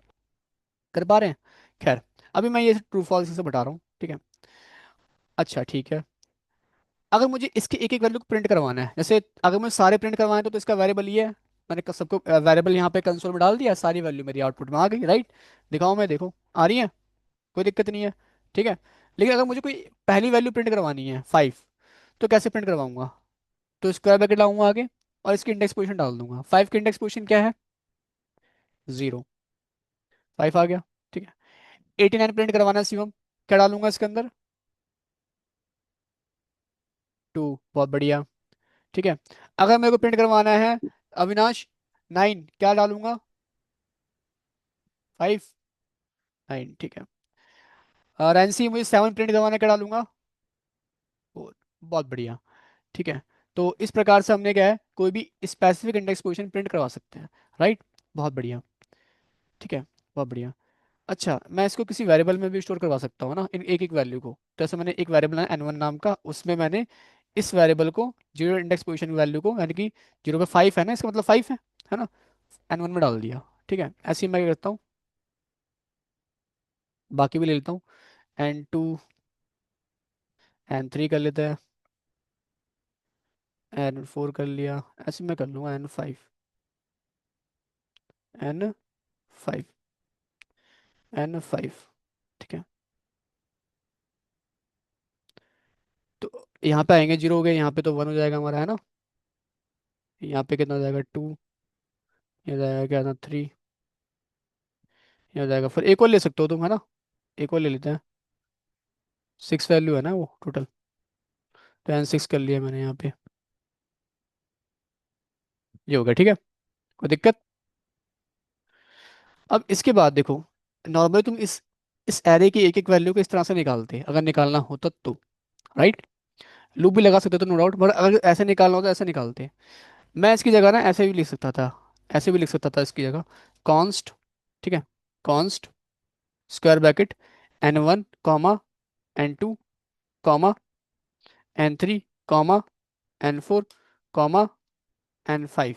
कर पा रहे हैं। खैर, अभी मैं ये ट्रू फॉल्स से बता रहा हूँ, ठीक है। अच्छा ठीक है, अगर मुझे इसके एक एक वैल्यू को प्रिंट करवाना है, जैसे अगर मुझे सारे प्रिंट करवाए तो इसका वेरिएबल ये है। मैंने सबको वेरिएबल यहाँ पे कंसोल में डाल दिया, सारी वैल्यू मेरी आउटपुट में आ गई, राइट। दिखाओ, मैं देखो आ रही है, कोई दिक्कत नहीं है, ठीक है। लेकिन अगर मुझे कोई पहली वैल्यू प्रिंट करवानी है 5, तो कैसे प्रिंट करवाऊंगा। तो स्क्वायर ब्रैकेट लाऊंगा आगे, और इसकी इंडेक्स पोजीशन डाल दूंगा। 5 की इंडेक्स पोजीशन क्या है, 0, 5 आ गया, ठीक है। 89 प्रिंट करवाना है शिवम, क्या डालूंगा इसके अंदर, 2, बहुत बढ़िया, ठीक है। अगर मेरे को प्रिंट करवाना है अविनाश 9, क्या डालूंगा, 5, 9, ठीक है। रैंसी मुझे 7 प्रिंट करवाना है, क्या डालूंगा, 4, बहुत बढ़िया, ठीक है। तो इस प्रकार से हमने क्या है, कोई भी स्पेसिफिक इंडेक्स पोजीशन प्रिंट करवा सकते हैं, राइट। बहुत बढ़िया, ठीक है, बहुत बढ़िया। अच्छा, मैं इसको किसी वेरिएबल में भी स्टोर करवा सकता हूँ ना, इन एक एक वैल्यू को। तो ऐसे मैंने एक वेरिएबल है N1 नाम का, उसमें मैंने इस वेरिएबल को जीरो इंडेक्स पोजीशन वैल्यू को, यानी कि 0 पे 5 है ना, इसका मतलब 5 है ना, N1 में डाल दिया, ठीक है। ऐसे ही मैं क्या करता हूँ, बाकी भी ले लेता हूँ, N2, N3 कर लेते हैं, N4 कर लिया, ऐसे मैं कर लूँगा N5, N5, N5, ठीक है। तो यहाँ पे आएंगे 0 हो गए, यहाँ पे तो 1 हो जाएगा हमारा, है ना। यहाँ पे कितना हो जाएगा, 2, ये हो जाएगा क्या था, 3, ये हो जाएगा। फिर एक और ले सकते हो तुम, है ना, एक और ले लेते हैं, 6 वैल्यू है ना वो टोटल। तो N6 कर लिया मैंने यहाँ पे, ये हो गया, ठीक है, कोई दिक्कत। अब इसके बाद देखो, नॉर्मली तुम इस एरे की एक एक वैल्यू को इस तरह से निकालते, अगर निकालना होता तो, राइट। लूप भी लगा सकते तो नो डाउट, मगर अगर ऐसे निकालना होता ऐसे निकालते। मैं इसकी जगह ना ऐसे भी लिख सकता था, ऐसे भी लिख सकता था इसकी जगह, कॉन्स्ट, ठीक है, const square bracket N1 comma N2 comma N3 comma N4 comma N5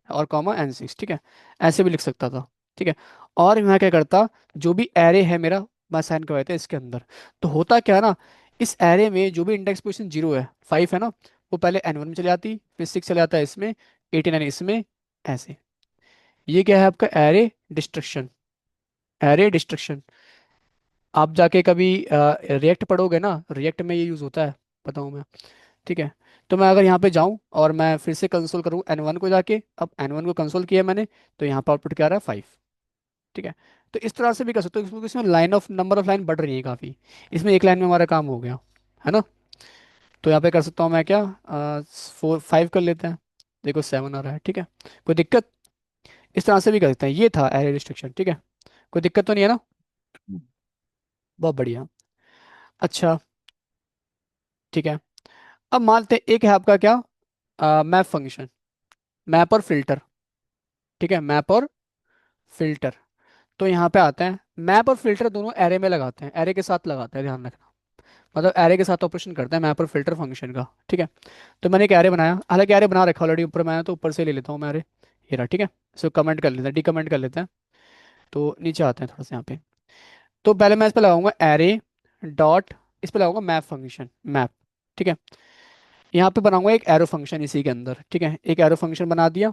और कॉमा N6, ठीक है। ऐसे भी लिख सकता था, ठीक है। और मैं क्या करता, जो भी एरे है मेरा, मैं साइन करवाता था इसके अंदर। तो होता क्या है ना, इस एरे में जो भी इंडेक्स पोजीशन 0 है, 5 है ना, वो पहले N1 में चले जाती, फिर 6 चले जाता है इसमें, 89 इसमें, ऐसे। ये क्या है आपका एरे डिस्ट्रक्शन, एरे डिस्ट्रक्शन। आप जाके कभी रिएक्ट पढ़ोगे ना, रिएक्ट में ये यूज़ होता है, बताऊँ मैं, ठीक है। तो मैं अगर यहाँ पे जाऊँ और मैं फिर से कंसोल करूँ N1 को जाके, अब N1 को कंसोल किया मैंने, तो यहाँ पर आउटपुट क्या आ रहा है, 5, ठीक है। तो इस तरह से भी कर सकते हो, इसमें line of number of line बढ़ रही है काफ़ी, इसमें एक लाइन में हमारा काम हो गया, है ना। तो यहाँ पे कर सकता हूँ मैं क्या, 4 5 कर लेते हैं, देखो 7 आ रहा है, ठीक है, कोई दिक्कत। इस तरह से भी कर सकते हैं, ये था एरे रिस्ट्रिक्शन, ठीक है, कोई दिक्कत तो नहीं है ना। बहुत बढ़िया। अच्छा, ठीक है। अब मानते हैं एक है आपका क्या, मैप फंक्शन, मैप और फिल्टर, ठीक है, मैप और फिल्टर। तो यहाँ पे आते हैं, मैप और फिल्टर दोनों एरे में लगाते हैं, एरे के साथ लगाते हैं, ध्यान रखना, मतलब एरे के साथ ऑपरेशन करते हैं मैप और फिल्टर फंक्शन का, ठीक है। तो मैंने एक एरे बनाया, हालांकि एरे बना रखा ऑलरेडी ऊपर, मैं तो ऊपर से ले लेता हूँ मैं एरे, ये रहा, ठीक है। इसको कमेंट कर लेते हैं, डीकमेंट कर लेते हैं। तो नीचे आते हैं थोड़ा सा यहाँ पे। तो पहले मैं इस पर लगाऊंगा एरे डॉट, इस पर लगाऊंगा मैप फंक्शन, मैप, ठीक है। यहाँ पे बनाऊंगा एक एरो फंक्शन इसी के अंदर, ठीक है, एक एरो फंक्शन बना दिया,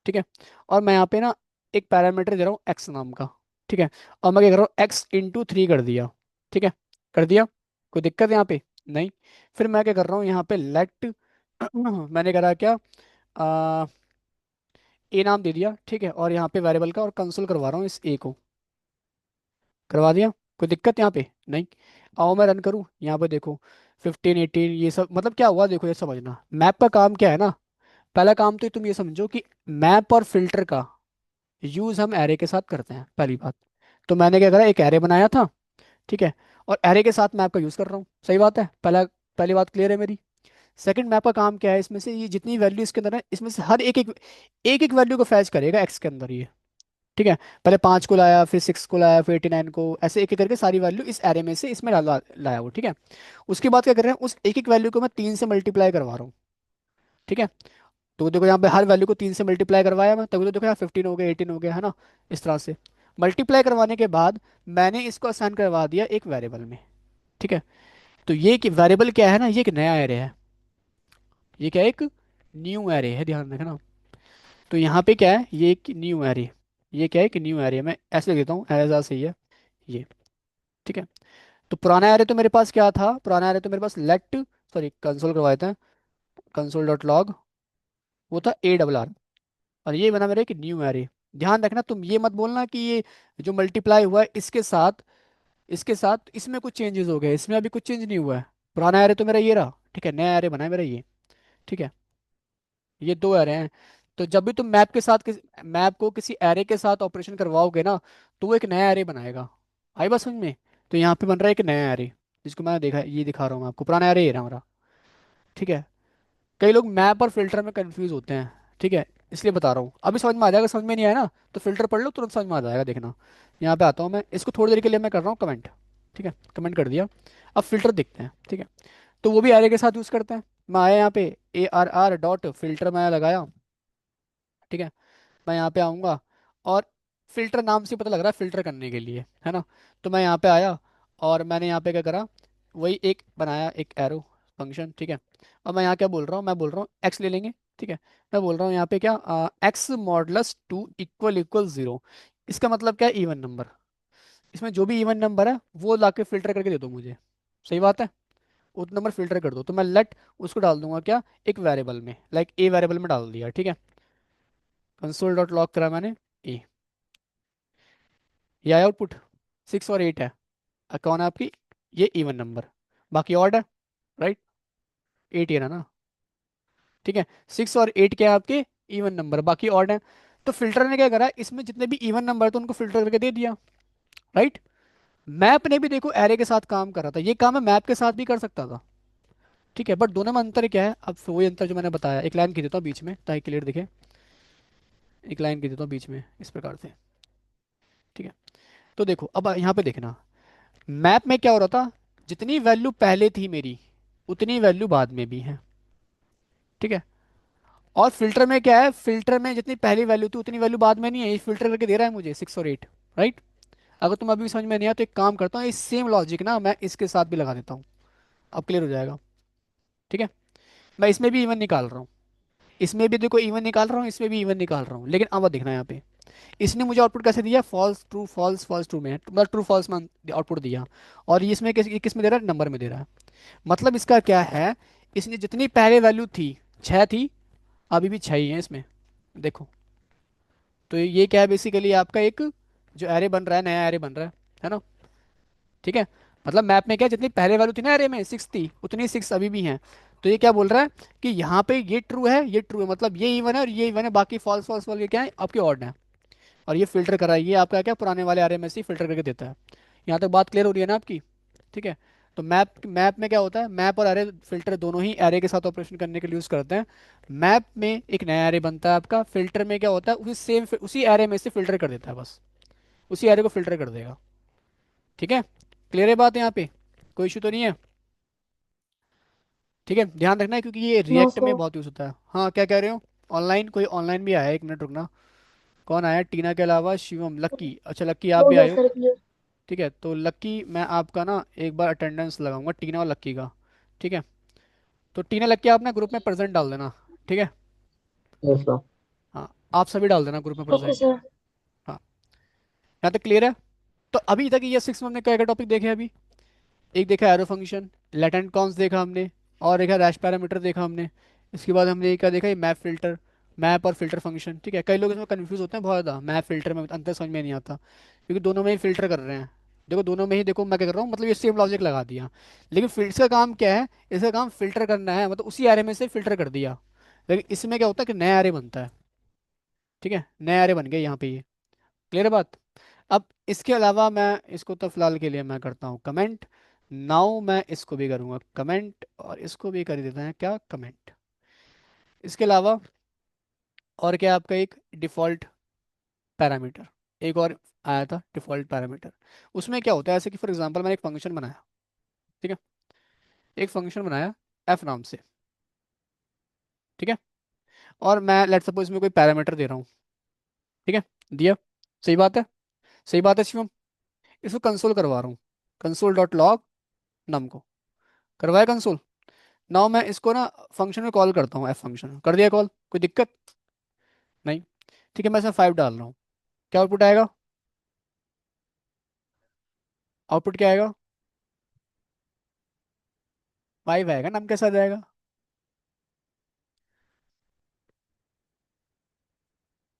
ठीक है। और मैं यहाँ पे ना एक पैरामीटर दे रहा हूँ एक्स नाम का, ठीक है। और मैं क्या कर रहा हूँ, x × 3 कर दिया, ठीक है, कर दिया, कोई दिक्कत है यहाँ पे, नहीं। फिर मैं क्या कर रहा हूँ यहाँ पे लेट मैंने करा क्या, ए नाम दे दिया, ठीक है, और यहाँ पे वेरिएबल का और कंसोल करवा रहा हूँ इस ए को, करवा दिया, कोई दिक्कत यहाँ पे नहीं। आओ मैं रन करूँ, यहाँ पे देखो 15 18 ये सब मतलब क्या हुआ, देखो ये समझना मैप का काम क्या है ना। पहला काम तो तुम ये समझो कि मैप और फिल्टर का यूज हम एरे के साथ करते हैं, पहली बात। तो मैंने क्या करा, एक एरे बनाया था, ठीक है, और एरे के साथ मैप का यूज कर रहा हूँ, सही बात है, पहली बात क्लियर है मेरी। सेकंड मैप का काम क्या है, इसमें से ये जितनी वैल्यू इसके अंदर है, इसमें से हर एक वैल्यू को फैच करेगा एक्स के अंदर ये, ठीक है। पहले 5 को लाया, फिर 6 को लाया, फिर 89 को, ऐसे एक एक करके सारी वैल्यू इस एरे में से इसमें डाला लाया वो, ठीक है। उसके बाद क्या कर रहे हैं, उस एक एक वैल्यू को मैं 3 से मल्टीप्लाई करवा रहा हूँ, ठीक है। तो देखो यहाँ पे हर वैल्यू को 3 से मल्टीप्लाई करवाया मैं, तभी तो देखो यहाँ 15 हो गया, 18 हो गया, है ना। इस तरह से मल्टीप्लाई करवाने के बाद मैंने इसको असाइन करवा दिया एक वेरिएबल में, ठीक है। तो ये कि वेरिएबल क्या है ना, ये एक नया एरे है, ये क्या है, एक न्यू एरे है, ध्यान रखना। तो यहाँ पे क्या है, ये एक न्यू एरे, ये क्या है कि न्यू एरे, मैं ऐसे लिख देता हूँ एज आ सही है ये, ठीक है। तो पुराना एरे तो मेरे पास क्या था, पुराना एरे तो मेरे पास लेट, सॉरी कंसोल करवा देते हैं, कंसोल डॉट लॉग, वो था ए डबल आर, और ये बना मेरा एक न्यू एरे। ध्यान रखना तुम ये मत बोलना कि ये जो मल्टीप्लाई हुआ है इसके साथ इसमें कुछ चेंजेस हो गए, इसमें अभी कुछ चेंज नहीं हुआ है। पुराना एरे तो मेरा ये रहा, ठीक है, नया एरे बना है मेरा ये, ठीक है। ये दो एरे हैं। तो जब भी तुम मैप को किसी एरे के साथ ऑपरेशन करवाओगे ना, तो वो एक नया एरे बनाएगा। आई बात समझ में। तो यहाँ पे बन रहा है एक नया एरे, जिसको मैं देखा ये दिखा रहा हूँ मैं आपको, पुराना एरे ये रहा हमारा, ठीक है। कई लोग मैप और फिल्टर में कंफ्यूज होते हैं, ठीक है, इसलिए बता रहा हूँ, अभी समझ में आ जाएगा, समझ में नहीं आया ना तो फिल्टर पढ़ लो, तुरंत समझ में आ जाएगा, देखना। यहाँ पे आता हूँ मैं, इसको थोड़ी देर के लिए मैं कर रहा हूँ कमेंट, ठीक है, कमेंट कर दिया। अब फिल्टर देखते हैं, ठीक है। तो वो भी एरे के साथ यूज करते हैं। मैं आया यहाँ पे ARR.filter मैं लगाया, ठीक है। मैं यहाँ पे आऊँगा, और फिल्टर नाम से पता लग रहा है फिल्टर करने के लिए, है ना। तो मैं यहाँ पे आया, और मैंने यहाँ पे क्या करा, वही एक बनाया एक एरो फंक्शन, ठीक है। और मैं यहाँ क्या बोल रहा हूँ, मैं बोल रहा हूँ एक्स ले लेंगे, ठीक है। मैं बोल रहा हूँ यहाँ पे क्या, x modulus two equal equal zero. इसका मतलब क्या है, इवन नंबर, इसमें जो भी इवन नंबर है वो ला के फिल्टर करके दे दो मुझे, सही बात है। वो नंबर फिल्टर कर दो, तो मैं लेट उसको डाल दूंगा क्या, एक वेरिएबल में, लाइक ए वेरिएबल में डाल दिया, ठीक है। कंसोल डॉट लॉग करा मैंने ए, ये आया आउटपुट, 6 और 8 है। कौन है आपकी, ये इवन नंबर, बाकी ऑड है, राइट, 8 ये रहा ना, ठीक है। 6 और 8 क्या है आपके, इवन नंबर, बाकी ऑड है। तो फिल्टर ने क्या करा, इसमें जितने भी इवन नंबर थे उनको फिल्टर करके दे दिया, राइट। मैप ने भी देखो एरे के साथ काम कर रहा था, ये काम है मैप के साथ भी कर सकता था, ठीक है। बट दोनों में अंतर क्या है, अब वही अंतर जो मैंने बताया, एक लाइन खींच देता हूँ बीच में ताकि क्लियर दिखे, एक लाइन खींच देता हूँ बीच में इस प्रकार से, ठीक है। तो देखो अब यहाँ पे देखना, मैप में क्या हो रहा था, जितनी वैल्यू पहले थी मेरी उतनी वैल्यू बाद में भी है, ठीक है। और फिल्टर में क्या है, फिल्टर में जितनी पहली वैल्यू थी उतनी वैल्यू बाद में नहीं है, ये फिल्टर करके दे रहा है मुझे 6 और 8, राइट। अगर तुम अभी भी समझ में नहीं आया तो एक काम करता हूँ, इस सेम लॉजिक ना मैं इसके साथ भी लगा देता हूँ, अब क्लियर हो जाएगा, ठीक है। मैं इसमें भी इवन निकाल रहा हूँ, इसमें भी देखो इवन निकाल रहा हूँ, इसमें भी इवन निकाल रहा हूँ, लेकिन अब देखना यहाँ पे, इसने मुझे आउटपुट कैसे दिया, false true false false true में, मतलब ट्रू फॉल्स में आउटपुट दिया। और ये इसमें किस में दे रहा है, नंबर में दे रहा है। मतलब इसका क्या है, इसने जितनी पहले वैल्यू थी 6 थी, अभी भी 6 ही है इसमें, देखो। तो ये क्या है, बेसिकली आपका एक जो एरे बन रहा है, नया एरे बन रहा है ना, ठीक है। मतलब मैप में क्या है, जितनी पहले वैल्यू थी ना एरे में 6 थी, उतनी 6 अभी भी हैं। तो ये क्या बोल रहा है कि यहाँ पे ये ट्रू है, ये ट्रू है, मतलब ये इवन है और ये इवन है, बाकी फॉल्स फॉल्स वाले क्या है आपके ऑड है। और ये फिल्टर करा है, ये आपका क्या पुराने वाले एरे में से फिल्टर करके देता है। यहाँ तक बात क्लियर हो रही है ना आपकी, ठीक है। तो मैप मैप में क्या होता है, मैप और एरे फिल्टर दोनों ही एरे के साथ ऑपरेशन करने के लिए यूज करते हैं। मैप में एक नया एरे बनता है आपका, फिल्टर में क्या होता है, उसी एरे में से फिल्टर कर देता है, बस उसी एरे को फिल्टर कर देगा, ठीक है। क्लियर है बात यहाँ पे, कोई इशू तो नहीं है, ठीक है। ध्यान रखना है क्योंकि ये नो रिएक्ट में सर। बहुत यूज होता है। हाँ क्या कह रहे हो, ऑनलाइन कोई ऑनलाइन भी आया है, एक मिनट रुकना। कौन आया, टीना के अलावा शिवम, लक्की, अच्छा लक्की आप हो भी गया आए हो, सर क्लियर। ठीक है। तो लक्की मैं आपका ना एक बार अटेंडेंस लगाऊंगा टीना और लक्की का, ठीक है। तो टीना लक्की आप ना ग्रुप में प्रेजेंट डाल देना, ठीक है। Yes sir. हाँ आप सभी डाल देना ग्रुप में ओके प्रेजेंट। सर। हाँ यहाँ तक क्लियर है। तो अभी तक ये 6 में हमने क्या क्या टॉपिक देखे अभी, एक देखा एरो फंक्शन, लेटेंट कॉन्स देखा हमने, और देखा रैश पैरामीटर देखा हमने। इसके बाद हमने क्या देखा, ये मैप फिल्टर, मैप और फिल्टर फंक्शन, ठीक है। कई लोग इसमें कंफ्यूज होते हैं बहुत ज़्यादा, मैप फिल्टर में अंतर समझ में नहीं आता, क्योंकि दोनों में ही फिल्टर कर रहे हैं, देखो दोनों में ही देखो मैं क्या कर रहा हूँ, मतलब ये सेम लॉजिक लगा दिया। लेकिन फिल्टर का काम क्या है, इसका काम फिल्टर करना है, मतलब उसी एरे में से फिल्टर कर दिया। लेकिन इसमें क्या होता है कि नया एरे बनता है। ठीक है, नया एरे बन गया यहाँ पे ये। क्लियर है बात। अब इसके अलावा मैं इसको तो फिलहाल के लिए मैं करता हूँ कमेंट। नाउ मैं इसको भी करूँगा कमेंट, और इसको भी कर देते हैं क्या, कमेंट। इसके अलावा और क्या है आपका, एक डिफ़ॉल्ट पैरामीटर, एक और आया था डिफ़ॉल्ट पैरामीटर। उसमें क्या होता है, ऐसे कि फॉर एग्जांपल मैंने एक फंक्शन बनाया। ठीक है, एक फंक्शन बनाया एफ नाम से। ठीक है, और मैं लेट सपोज इसमें कोई पैरामीटर दे रहा हूँ। ठीक है, दिया। सही बात है, सही बात है शिवम। इसको कंसोल करवा रहा हूँ, कंसोल डॉट लॉग नम को करवाया कंसोल। नाउ मैं इसको ना फंक्शन में कॉल करता हूँ, एफ फंक्शन कर दिया कॉल, कोई दिक्कत नहीं। ठीक है, मैं इसमें 5 डाल रहा हूँ, क्या आउटपुट आएगा, आउटपुट क्या आएगा, 5 आएगा, नम के साथ आएगा।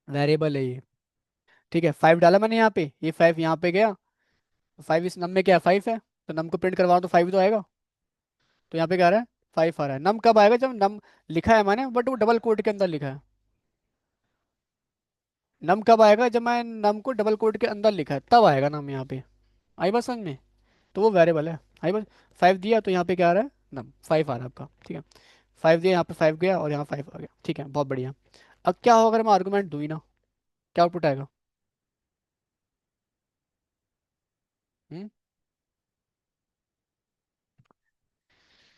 वेरिएबल है ये। ठीक है, 5 डाला मैंने यहाँ पे, ये 5 यहाँ पे गया। 5 इस नम में क्या, 5 है, तो नम को प्रिंट करवाओ तो 5 तो आएगा। तो यहाँ पे क्या आ रहा है, 5 आ रहा है। नम कब आएगा, जब नम लिखा है मैंने बट वो डबल कोट के अंदर लिखा है। नम कब आएगा, जब मैं नम को डबल कोट के अंदर लिखा है तब आएगा नम यहाँ पे। आई बात समझ में। तो वो वेरिएबल है। आई बात। 5 दिया तो यहाँ पे क्या आ रहा है, नम 5 आ रहा है आपका। ठीक है, 5 दिया, यहाँ पे 5 गया और यहाँ 5 आ गया। ठीक है, बहुत बढ़िया। अब क्या होगा अगर मैं आर्गूमेंट दूँ ही ना, क्या आउटपुट आएगा। हम्म,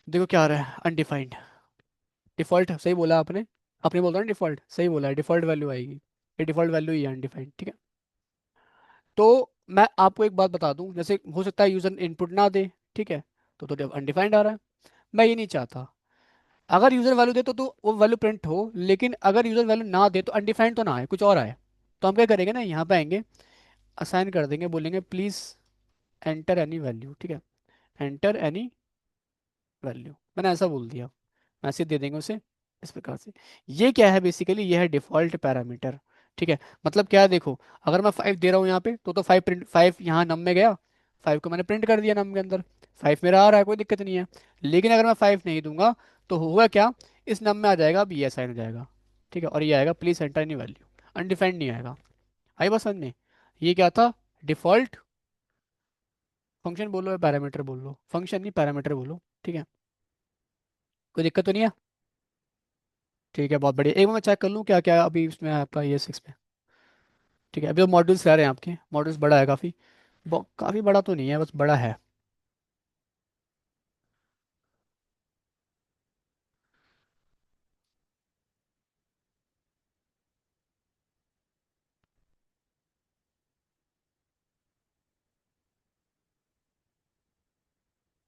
देखो क्या आ रहा है, अनडिफाइंड। डिफॉल्ट सही बोला आपने, आपने बोला ना डिफॉल्ट, सही बोला है, डिफॉल्ट वैल्यू आएगी। ये डिफॉल्ट वैल्यू ही है अनडिफाइंड। ठीक है, तो मैं आपको एक बात बता दूं, जैसे हो सकता है यूजर इनपुट ना दे। ठीक है, तो अनडिफाइंड आ रहा है। मैं ये नहीं चाहता। अगर यूजर वैल्यू दे तो वो वैल्यू प्रिंट हो, लेकिन अगर यूजर वैल्यू ना दे तो अनडिफाइंड तो ना आए, कुछ और आए। तो हम क्या करेंगे ना, यहाँ पे आएंगे, असाइन कर देंगे, बोलेंगे प्लीज एंटर एनी वैल्यू। ठीक है, एंटर एनी वैल्यू, मैंने ऐसा बोल दिया, मैसेज दे देंगे उसे इस प्रकार से। ये क्या है बेसिकली, ये है डिफॉल्ट पैरामीटर। ठीक है, मतलब क्या है देखो, अगर मैं 5 दे रहा हूँ यहाँ पे तो 5 प्रिंट, 5 यहाँ नम में गया, 5 को मैंने प्रिंट कर दिया नम के अंदर, 5 मेरा आ रहा है, कोई दिक्कत नहीं है। लेकिन अगर मैं 5 नहीं दूंगा तो होगा क्या, इस नम में आ जाएगा, अब ये साइन हो जाएगा। ठीक है, और ये आएगा please enter any value, undefined नहीं आएगा। आई बस समझ में। ये क्या था, डिफॉल्ट फंक्शन बोलो या पैरामीटर बोल लो, फंक्शन नहीं पैरामीटर बोलो। ठीक है, कोई दिक्कत तो नहीं है। ठीक है, बहुत बढ़िया। एक बार मैं चेक कर लूँ क्या क्या अभी इसमें है आपका ये 6 में। ठीक है, अभी तो मॉड्यूल्स रह रहे हैं आपके, मॉड्यूल्स बड़ा है काफ़ी। काफ़ी बड़ा तो नहीं है, बस बड़ा है।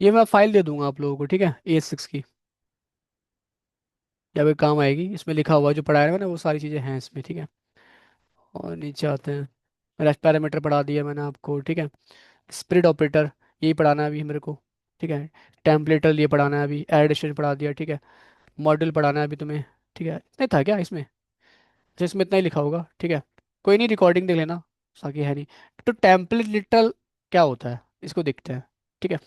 ये मैं फाइल दे दूंगा आप लोगों को, ठीक है, AS6 की, जब ये काम आएगी। इसमें लिखा हुआ है जो पढ़ाया है मैंने, वो सारी चीज़ें हैं इसमें। ठीक है, और नीचे आते हैं। रेस्ट पैरामीटर पढ़ा दिया मैंने आपको। ठीक है, स्प्लिट ऑपरेटर यही पढ़ाना है अभी मेरे को। ठीक है, टेम्पलेटर ये पढ़ाना है अभी, एडिशन पढ़ा दिया। ठीक है, मॉड्यूल पढ़ाना है अभी तुम्हें। ठीक है, इतना ही था क्या इसमें, अच्छा इसमें इतना ही लिखा होगा। ठीक है, कोई नहीं, रिकॉर्डिंग देख लेना, बाकी है नहीं। तो टेम्पलेट लिटरल क्या होता है, इसको देखते हैं। ठीक है,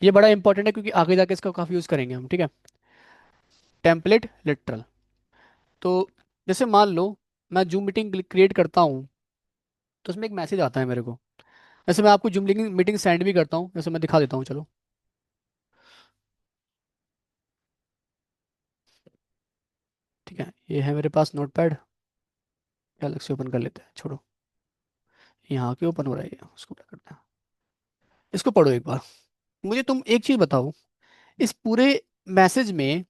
ये बड़ा इंपॉर्टेंट है क्योंकि आगे जाके इसका काफ़ी यूज़ करेंगे हम। ठीक है, टेम्पलेट लिटरल, तो जैसे मान लो मैं जूम मीटिंग क्रिएट करता हूँ, तो उसमें एक मैसेज आता है मेरे को। वैसे मैं आपको जूम मीटिंग सेंड भी करता हूँ, जैसे मैं दिखा देता हूँ, चलो। ठीक है, ये है मेरे पास नोट पैड, अलग से ओपन कर लेते हैं, छोड़ो। यहाँ के ओपन हो रहा है ये, उसको क्या करते हैं, इसको पढ़ो एक बार। मुझे तुम एक चीज़ बताओ, इस पूरे मैसेज में